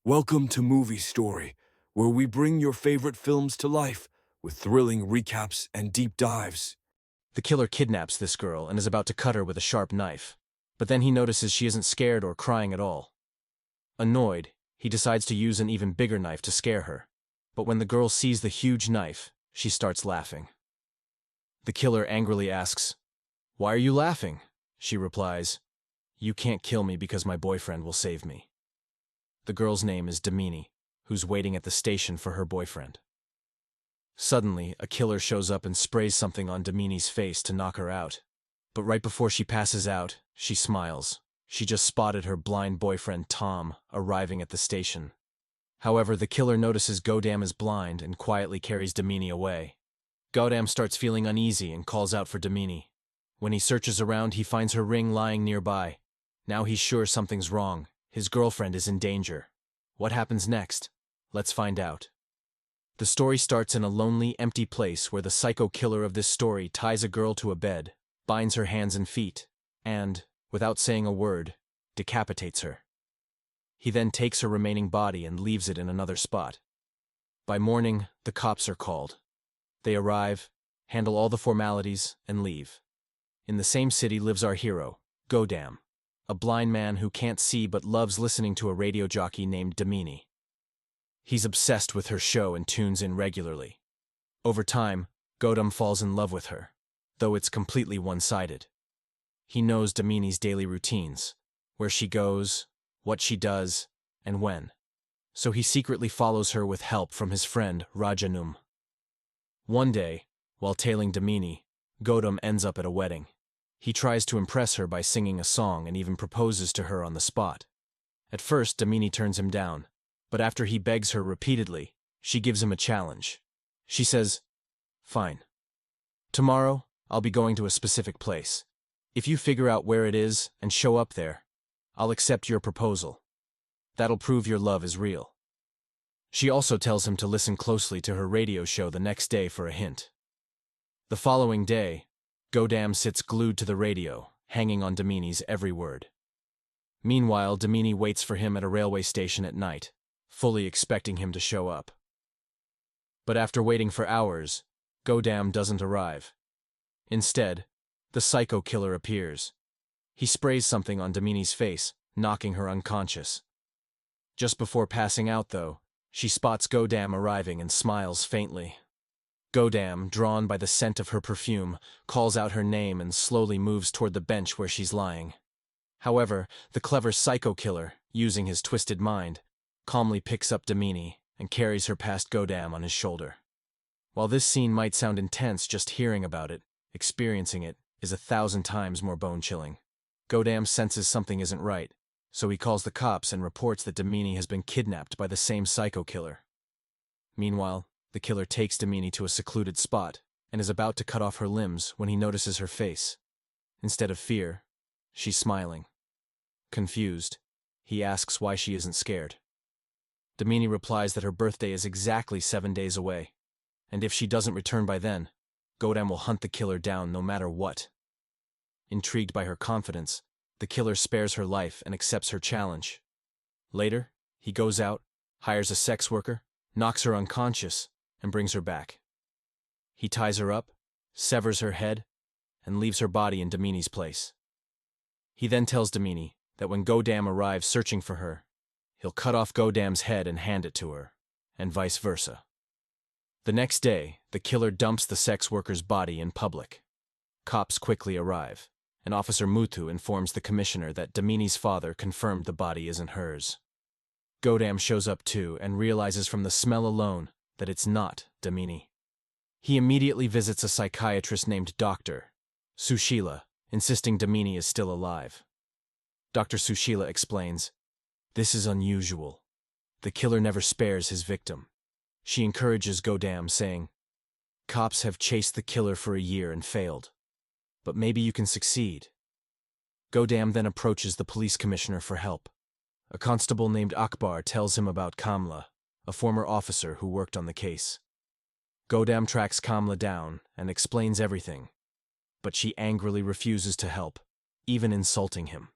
Welcome to Movie Story, where we bring your favorite films to life with thrilling recaps and deep dives. The killer kidnaps this girl and is about to cut her with a sharp knife, but then he notices she isn't scared or crying at all. Annoyed, he decides to use an even bigger knife to scare her, but when the girl sees the huge knife, she starts laughing. The killer angrily asks, "Why are you laughing?" She replies, "You can't kill me because my boyfriend will save me." The girl's name is Damini, who's waiting at the station for her boyfriend. Suddenly, a killer shows up and sprays something on Damini's face to knock her out. But right before she passes out, she smiles. She just spotted her blind boyfriend Tom arriving at the station. However, the killer notices Godam is blind and quietly carries Damini away. Godam starts feeling uneasy and calls out for Damini. When he searches around, he finds her ring lying nearby. Now he's sure something's wrong. His girlfriend is in danger. What happens next? Let's find out. The story starts in a lonely, empty place where the psycho killer of this story ties a girl to a bed, binds her hands and feet, and, without saying a word, decapitates her. He then takes her remaining body and leaves it in another spot. By morning, the cops are called. They arrive, handle all the formalities, and leave. In the same city lives our hero, Godam, a blind man who can't see but loves listening to a radio jockey named Damini. He's obsessed with her show and tunes in regularly. Over time, Godam falls in love with her, though it's completely one-sided. He knows Damini's daily routines, where she goes, what she does, and when. So he secretly follows her with help from his friend Rajanum. One day, while tailing Damini, Godam ends up at a wedding. He tries to impress her by singing a song and even proposes to her on the spot. At first, Damini turns him down, but after he begs her repeatedly, she gives him a challenge. She says, "Fine. Tomorrow, I'll be going to a specific place. If you figure out where it is and show up there, I'll accept your proposal. That'll prove your love is real." She also tells him to listen closely to her radio show the next day for a hint. The following day, Godam sits glued to the radio, hanging on Damini's every word. Meanwhile, Damini waits for him at a railway station at night, fully expecting him to show up. But after waiting for hours, Godam doesn't arrive. Instead, the psycho killer appears. He sprays something on Damini's face, knocking her unconscious. Just before passing out, though, she spots Godam arriving and smiles faintly. Godam, drawn by the scent of her perfume, calls out her name and slowly moves toward the bench where she's lying. However, the clever psycho killer, using his twisted mind, calmly picks up Damini and carries her past Godam on his shoulder. While this scene might sound intense just hearing about it, experiencing it is 1,000 times more bone-chilling. Godam senses something isn't right, so he calls the cops and reports that Damini has been kidnapped by the same psycho killer. Meanwhile, the killer takes Damini to a secluded spot and is about to cut off her limbs when he notices her face. Instead of fear, she's smiling. Confused, he asks why she isn't scared. Damini replies that her birthday is exactly 7 days away, and if she doesn't return by then, Godam will hunt the killer down no matter what. Intrigued by her confidence, the killer spares her life and accepts her challenge. Later, he goes out, hires a sex worker, knocks her unconscious, and brings her back. He ties her up, severs her head, and leaves her body in Damini's place. He then tells Damini that when Godam arrives searching for her, he'll cut off Godam's head and hand it to her, and vice versa. The next day, the killer dumps the sex worker's body in public. Cops quickly arrive, and Officer Muthu informs the commissioner that Damini's father confirmed the body isn't hers. Godam shows up too and realizes from the smell alone that it's not Damini. He immediately visits a psychiatrist named Dr. Sushila, insisting Damini is still alive. Dr. Sushila explains, "This is unusual. The killer never spares his victim." She encourages Godam, saying, "Cops have chased the killer for a year and failed, but maybe you can succeed." Godam then approaches the police commissioner for help. A constable named Akbar tells him about Kamla, a former officer who worked on the case. Godam tracks Kamla down and explains everything, but she angrily refuses to help, even insulting him.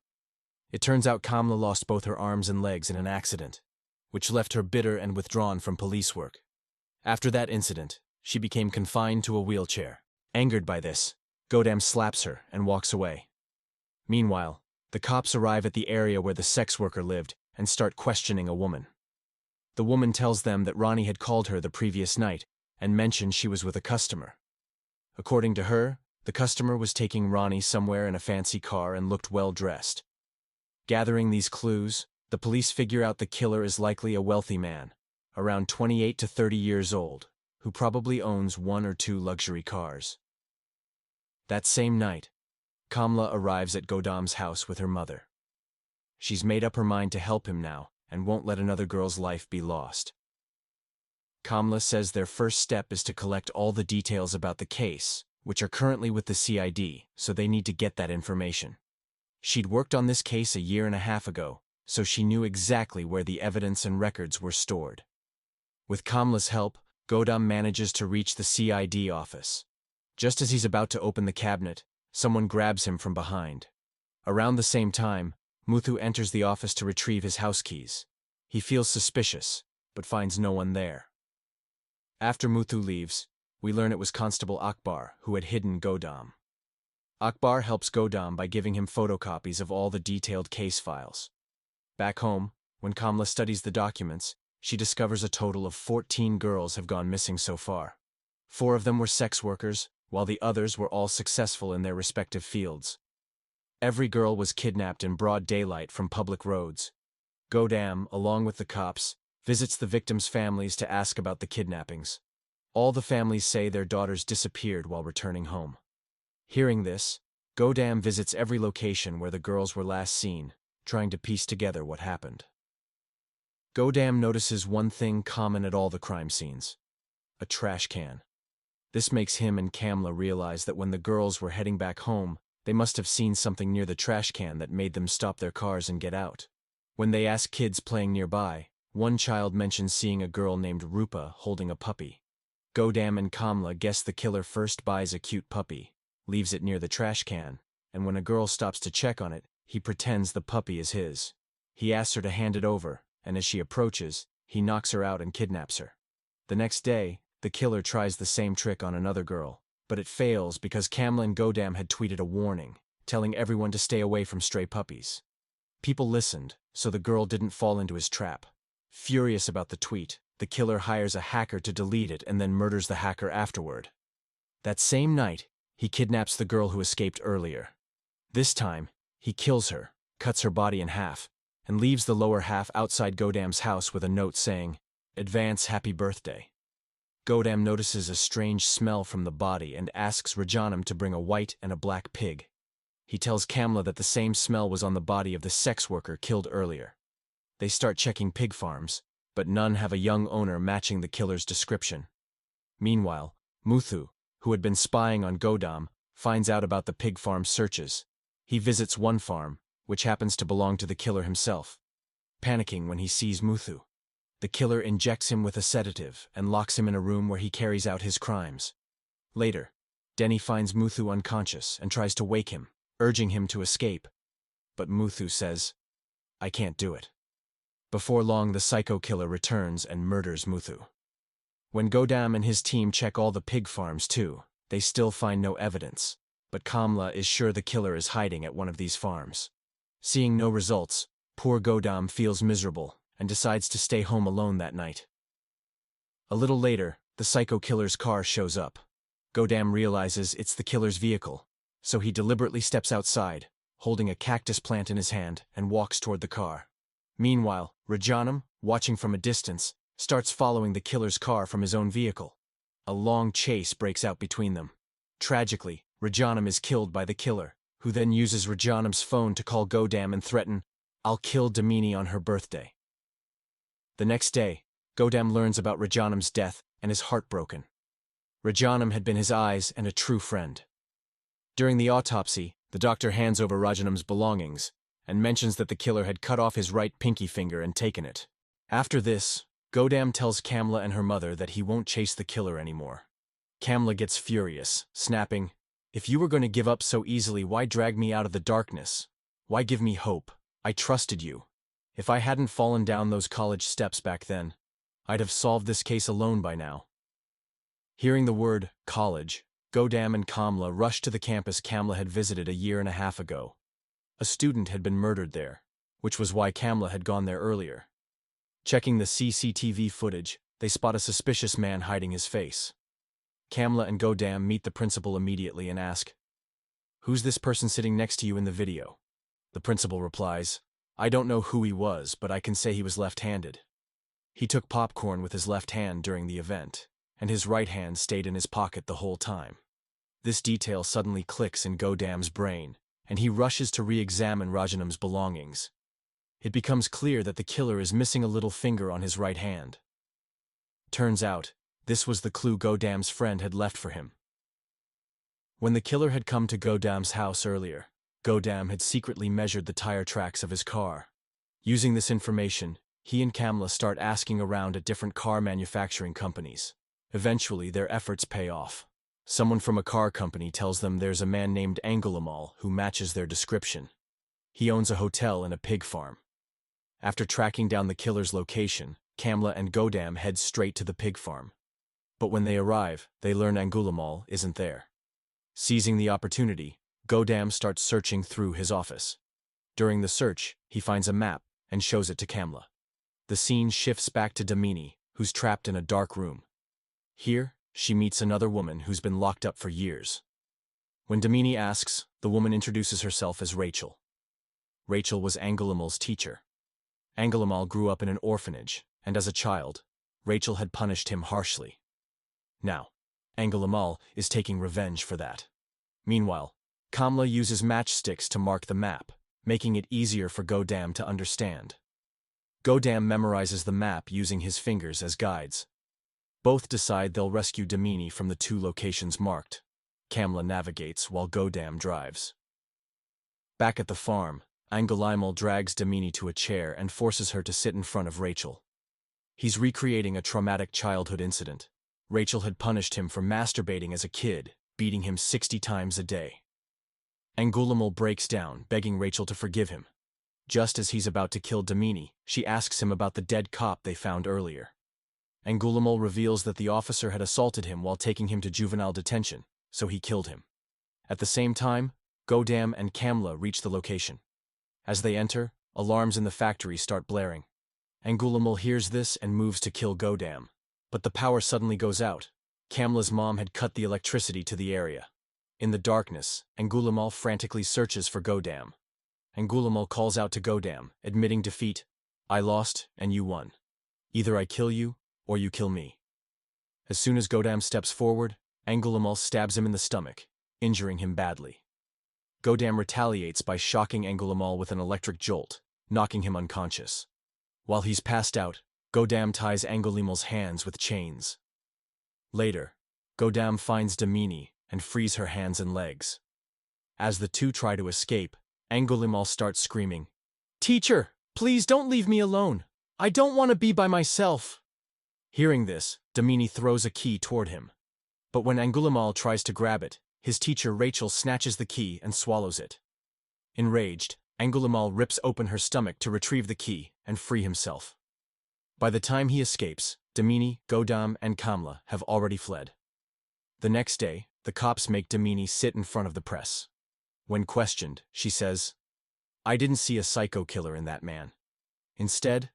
It turns out Kamla lost both her arms and legs in an accident, which left her bitter and withdrawn from police work. After that incident, she became confined to a wheelchair. Angered by this, Godam slaps her and walks away. Meanwhile, the cops arrive at the area where the sex worker lived and start questioning a woman. The woman tells them that Ronnie had called her the previous night and mentioned she was with a customer. According to her, the customer was taking Ronnie somewhere in a fancy car and looked well-dressed. Gathering these clues, the police figure out the killer is likely a wealthy man, around 28 to 30 years old, who probably owns 1 or 2 luxury cars. That same night, Kamla arrives at Godam's house with her mother. She's made up her mind to help him now and won't let another girl's life be lost. Kamla says their first step is to collect all the details about the case, which are currently with the CID, so they need to get that information. She'd worked on this case a year and a half ago, so she knew exactly where the evidence and records were stored. With Kamla's help, Godam manages to reach the CID office. Just as he's about to open the cabinet, someone grabs him from behind. Around the same time, Muthu enters the office to retrieve his house keys. He feels suspicious, but finds no one there. After Muthu leaves, we learn it was Constable Akbar who had hidden Godam. Akbar helps Godam by giving him photocopies of all the detailed case files. Back home, when Kamla studies the documents, she discovers a total of 14 girls have gone missing so far. 4 of them were sex workers, while the others were all successful in their respective fields. Every girl was kidnapped in broad daylight from public roads. Godam, along with the cops, visits the victims' families to ask about the kidnappings. All the families say their daughters disappeared while returning home. Hearing this, Godam visits every location where the girls were last seen, trying to piece together what happened. Godam notices one thing common at all the crime scenes: a trash can. This makes him and Kamla realize that when the girls were heading back home, they must have seen something near the trash can that made them stop their cars and get out. When they ask kids playing nearby, one child mentions seeing a girl named Rupa holding a puppy. Godam and Kamla guess the killer first buys a cute puppy, leaves it near the trash can, and when a girl stops to check on it, he pretends the puppy is his. He asks her to hand it over, and as she approaches, he knocks her out and kidnaps her. The next day, the killer tries the same trick on another girl, but it fails because Kamla and Godam had tweeted a warning, telling everyone to stay away from stray puppies. People listened, so the girl didn't fall into his trap. Furious about the tweet, the killer hires a hacker to delete it and then murders the hacker afterward. That same night, he kidnaps the girl who escaped earlier. This time, he kills her, cuts her body in half, and leaves the lower half outside Godam's house with a note saying, "Advance happy birthday." Godam notices a strange smell from the body and asks Rajanam to bring a white and a black pig. He tells Kamla that the same smell was on the body of the sex worker killed earlier. They start checking pig farms, but none have a young owner matching the killer's description. Meanwhile, Muthu, who had been spying on Godam, finds out about the pig farm searches. He visits one farm, which happens to belong to the killer himself. Panicking when he sees Muthu, the killer injects him with a sedative and locks him in a room where he carries out his crimes. Later, Denny finds Muthu unconscious and tries to wake him, urging him to escape. But Muthu says, "I can't do it." Before long, the psycho killer returns and murders Muthu. When Godam and his team check all the pig farms too, they still find no evidence, but Kamla is sure the killer is hiding at one of these farms. Seeing no results, poor Godam feels miserable and decides to stay home alone that night. A little later, the psycho killer's car shows up. Godam realizes it's the killer's vehicle, so he deliberately steps outside, holding a cactus plant in his hand, and walks toward the car. Meanwhile, Rajanam, watching from a distance, starts following the killer's car from his own vehicle. A long chase breaks out between them. Tragically, Rajanam is killed by the killer, who then uses Rajanam's phone to call Godam and threaten, "I'll kill Damini on her birthday." The next day, Godam learns about Rajanam's death and is heartbroken. Rajanam had been his eyes and a true friend. During the autopsy, the doctor hands over Rajanam's belongings and mentions that the killer had cut off his right pinky finger and taken it. After this, Godam tells Kamla and her mother that he won't chase the killer anymore. Kamla gets furious, snapping, "If you were going to give up so easily, why drag me out of the darkness? Why give me hope? I trusted you." If I hadn't fallen down those college steps back then, I'd have solved this case alone by now. Hearing the word college, Godam and Kamla rushed to the campus Kamla had visited a year and a half ago. A student had been murdered there, which was why Kamla had gone there earlier. Checking the CCTV footage, they spot a suspicious man hiding his face. Kamla and Godam meet the principal immediately and ask, "Who's this person sitting next to you in the video?" The principal replies, "I don't know who he was, but I can say he was left-handed. He took popcorn with his left hand during the event, and his right hand stayed in his pocket the whole time." This detail suddenly clicks in Godam's brain, and he rushes to re-examine Rajanam's belongings. It becomes clear that the killer is missing a little finger on his right hand. Turns out, this was the clue Godam's friend had left for him. When the killer had come to Godam's house earlier, Godam had secretly measured the tire tracks of his car. Using this information, he and Kamla start asking around at different car manufacturing companies. Eventually, their efforts pay off. Someone from a car company tells them there's a man named Angulamal who matches their description. He owns a hotel and a pig farm. After tracking down the killer's location, Kamla and Godam head straight to the pig farm. But when they arrive, they learn Angulamal isn't there. Seizing the opportunity, Godam starts searching through his office. During the search, he finds a map and shows it to Kamla. The scene shifts back to Damini, who's trapped in a dark room. Here, she meets another woman who's been locked up for years. When Damini asks, the woman introduces herself as Rachel. Rachel was Angulamal's teacher. Angulamal grew up in an orphanage, and as a child, Rachel had punished him harshly. Now, Angulamal is taking revenge for that. Meanwhile, Kamla uses matchsticks to mark the map, making it easier for Godam to understand. Godam memorizes the map using his fingers as guides. Both decide they'll rescue Damini from the two locations marked. Kamla navigates while Godam drives. Back at the farm, Angulamal drags Damini to a chair and forces her to sit in front of Rachel. He's recreating a traumatic childhood incident. Rachel had punished him for masturbating as a kid, beating him 60 times a day. Angulamal breaks down, begging Rachel to forgive him. Just as he's about to kill Damini, she asks him about the dead cop they found earlier. Angulamal reveals that the officer had assaulted him while taking him to juvenile detention, so he killed him. At the same time, Godam and Kamla reach the location. As they enter, alarms in the factory start blaring. Angulamal hears this and moves to kill Godam. But the power suddenly goes out. Kamla's mom had cut the electricity to the area. In the darkness, Angulamal frantically searches for Godam. Angulamal calls out to Godam, admitting defeat. "I lost, and you won. Either I kill you, or you kill me." As soon as Godam steps forward, Angulamal stabs him in the stomach, injuring him badly. Godam retaliates by shocking Angulamal with an electric jolt, knocking him unconscious. While he's passed out, Godam ties Angulamal's hands with chains. Later, Godam finds Damini and frees her hands and legs. As the two try to escape, Angulamal starts screaming, "Teacher, please don't leave me alone. I don't want to be by myself." Hearing this, Damini throws a key toward him. But when Angulamal tries to grab it, his teacher Rachel snatches the key and swallows it. Enraged, Angulamal rips open her stomach to retrieve the key and free himself. By the time he escapes, Damini, Godam, and Kamla have already fled. The next day, the cops make Damini sit in front of the press. When questioned, she says, "I didn't see a psycho killer in that man. Instead,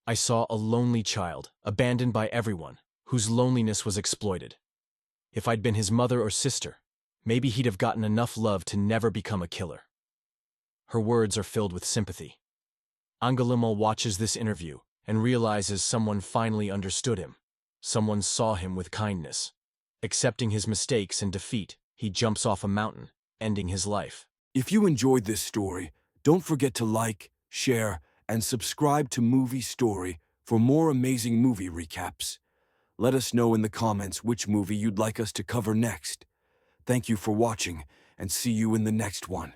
I saw a lonely child, abandoned by everyone, whose loneliness was exploited. If I'd been his mother or sister, maybe he'd have gotten enough love to never become a killer." Her words are filled with sympathy. Angulamal watches this interview and realizes someone finally understood him. Someone saw him with kindness. Accepting his mistakes and defeat, he jumps off a mountain, ending his life. If you enjoyed this story, don't forget to like, share, and subscribe to Movie Story for more amazing movie recaps. Let us know in the comments which movie you'd like us to cover next. Thank you for watching, and see you in the next one.